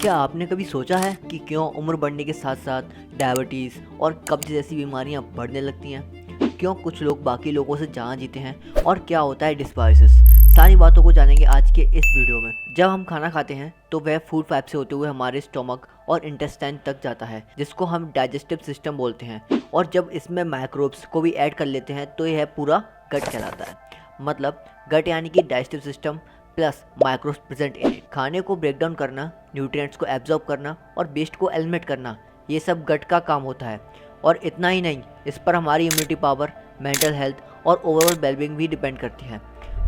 क्या आपने कभी सोचा है कि क्यों उम्र बढ़ने के साथ साथ डायबिटीज़ और कब्ज जैसी बीमारियां बढ़ने लगती हैं? क्यों कुछ लोग बाकी लोगों से ज़्यादा जीते हैं और क्या होता है डिस्बायोसिस? सारी बातों को जानेंगे आज के इस वीडियो में। जब हम खाना खाते हैं तो वह फूड पाइप से होते हुए हमारे स्टोमक और इंटेस्टाइन तक जाता है, जिसको हम डाइजेस्टिव सिस्टम बोलते हैं। और जब इसमें माइक्रोब्स को भी ऐड कर लेते हैं तो यह पूरा गट कहलाता है। मतलब गट यानी कि digestive system plus microbes present in it. खाने को ब्रेक डाउन करना, न्यूट्रिएंट्स को एब्जॉर्ब करना और वेस्ट को एलिमिनेट करना, ये सब गट का काम होता है। और इतना ही नहीं, इस पर हमारी इम्यूनिटी पावर, मेंटल हेल्थ और ओवरऑल वेलबींग भी डिपेंड करती है।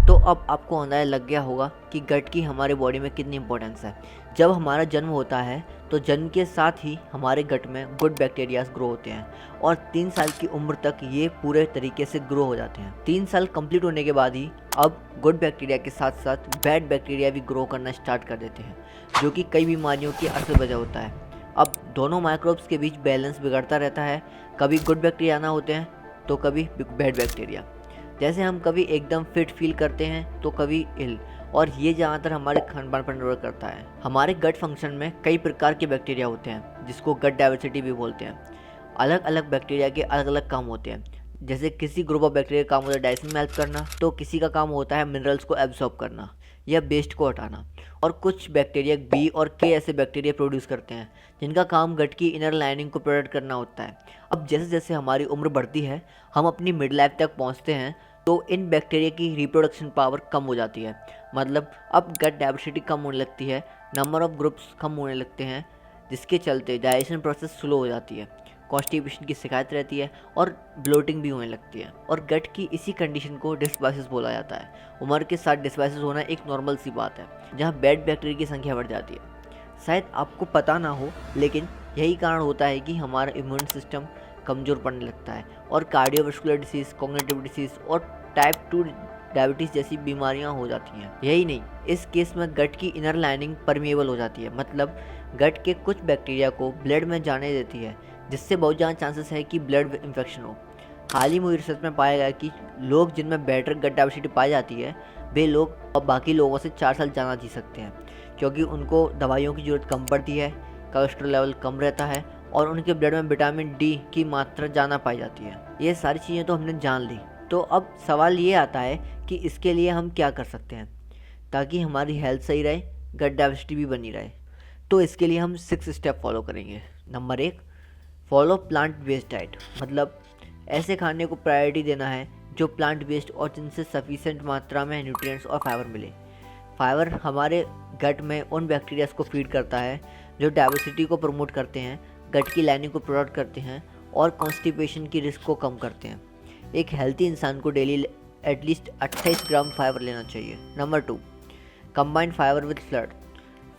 तो अब आपको अंदाजा लग गया होगा कि गट की हमारे बॉडी में कितनी इंपॉर्टेंस है। जब हमारा जन्म होता है तो जन्म के साथ ही हमारे गट में गुड बैक्टीरियाज ग्रो होते हैं और 3 साल की उम्र तक ये पूरे तरीके से ग्रो हो जाते हैं। 3 साल कंप्लीट होने के बाद ही अब गुड बैक्टीरिया के साथ साथ बैड बैक्टीरिया भी ग्रो करना स्टार्ट कर देते हैं, जो कि कई बीमारियों की असल वजह होता है। अब दोनों माइक्रोब्स के बीच बैलेंस बिगड़ता रहता है, कभी गुड बैक्टीरिया आना होते हैं तो कभी बैड बैक्टीरिया। जैसे हम कभी एकदम फिट फील करते हैं तो कभी इल, और ये ज़्यादातर हमारे खान पान पर निर्भर करता है। हमारे गट फंक्शन में कई प्रकार के बैक्टीरिया होते हैं, जिसको गट डाइवर्सिटी भी बोलते हैं। अलग अलग बैक्टीरिया के अलग अलग काम होते हैं। जैसे किसी ग्रुप ऑफ बैक्टीरिया का काम होता है डाइजेशन में हेल्प करना, तो किसी का काम होता है मिनरल्स को एब्जॉर्ब करना या वेस्ट को हटाना। और कुछ बैक्टीरिया बी और के ऐसे बैक्टीरिया प्रोड्यूस करते हैं, जिनका काम गट की इनर लाइनिंग को प्रोटेक्ट करना होता है। अब जैसे जैसे हमारी उम्र बढ़ती है, हम अपनी मिड लाइफ तक पहुंचते हैं, तो इन बैक्टीरिया की रिप्रोडक्शन पावर कम हो जाती है। मतलब अब गट डाइवर्सिटी कम होने लगती है, नंबर ऑफ ग्रुप्स कम होने लगते हैं, जिसके चलते डाइजेशन प्रोसेस स्लो हो जाती है, कॉन्स्टिपेशन की शिकायत रहती है और ब्लोटिंग भी होने लगती है। और गट की इसी कंडीशन को डिस्बायोसिस बोला जाता है। उम्र के साथ डिस्बायोसिस होना एक नॉर्मल सी बात है, जहाँ बैड बैक्टीरिया की संख्या बढ़ जाती है। शायद आपको पता ना हो, लेकिन यही कारण होता है कि हमारा इम्यून सिस्टम कमज़ोर पड़ने लगता है और कार्डियोवास्कुलर डिसीज़, कॉग्निटिव डिसीज़ और टाइप 2 डायबिटीज़ जैसी बीमारियां हो जाती हैं। यही नहीं, इस केस में गट की इनर लाइनिंग परमिएबल हो जाती है। मतलब गट के कुछ बैक्टीरिया को ब्लड में जाने देती है, जिससे बहुत ज़्यादा चांसेस है कि ब्लड इन्फेक्शन हो। हाल ही में रिसर्च में पाया गया कि लोग जिनमें बेटर गट डाइवर्सिटी पाई जाती है, वे लोग अब बाकी लोगों से 4 साल ज़्यादा जी सकते हैं, क्योंकि उनको दवाइयों की ज़रूरत कम पड़ती है, कोलेस्ट्रॉल लेवल कम रहता है और उनके ब्लड में विटामिन डी की मात्रा ज़्यादा पाई जाती है। ये सारी चीज़ें तो हमने जान ली। तो अब सवाल ये आता है कि इसके लिए हम क्या कर सकते हैं ताकि हमारी हेल्थ सही रहे, गट डाइवर्सिटी भी बनी रहे। तो इसके लिए हम 6 स्टेप फॉलो करेंगे। Number 1, follow plant based diet. मतलब ऐसे खाने को प्रायोरिटी देना है जो प्लांट बेस्ड और जिनसे सफिशेंट मात्रा में न्यूट्रिएंट्स और फाइबर मिले। फाइबर हमारे गट में उन बैक्टीरियाज को फीड करता है जो डाइवर्सिटी को प्रमोट करते हैं, गट की लाइनिंग को प्रोटेक्ट करते हैं और कॉन्स्टिपेशन की रिस्क को कम करते हैं। एक हेल्थी इंसान को डेली एटलीस्ट 28 ग्राम फाइबर लेना चाहिए। Number 2, combined fibre with fluid.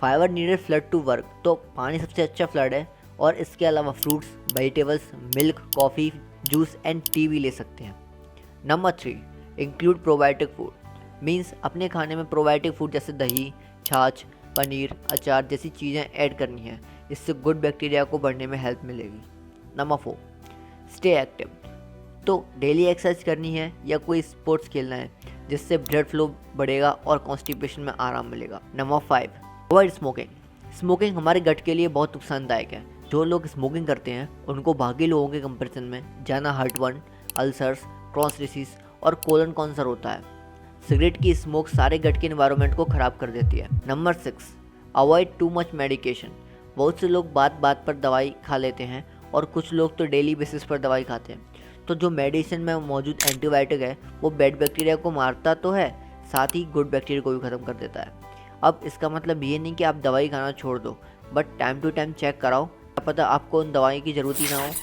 Fibre needed fluid to work. तो पानी सबसे अच्छा फ्लड है, और इसके अलावा fruits, vegetables, milk, coffee, juice and tea भी ले सकते हैं। Number 3, include probiotic food. Means अपने खाने में प्रोबायोटिक फूड जैसे दही, छाछ, पनीर, अचार जैसी चीज़ें ऐड करनी है। इससे गुड बैक्टीरिया को बढ़ने में हेल्प मिलेगी। Number 4, stay active. तो डेली एक्सरसाइज करनी है या कोई स्पोर्ट्स खेलना है, जिससे ब्लड फ्लो बढ़ेगा और कॉन्स्टिपेशन में आराम मिलेगा। Number 5, avoid smoking. स्मोकिंग हमारे गट के लिए बहुत नुकसानदायक है। जो लोग स्मोकिंग करते हैं उनको बाकी लोगों के कंपैरिजन में ज़्यादा heart burn, ulcers, cross disease और कोलन कैंसर होता है। सिगरेट की स्मोक सारे गट के एनवायरनमेंट को ख़राब कर देती है। Number 6, avoid too much medication. बहुत से लोग बात बात पर दवाई खा लेते हैं और कुछ लोग तो डेली बेसिस पर दवाई खाते हैं। तो जो मेडिसिन में मौजूद एंटीबायोटिक है वो बैड बैक्टीरिया को मारता तो है, साथ ही गुड बैक्टीरिया को भी ख़त्म कर देता है। अब इसका मतलब ये नहीं कि आप दवाई खाना छोड़ दो, but time to time check कराओ, क्या पता आपको उन दवाई की ज़रूरत ही ना हो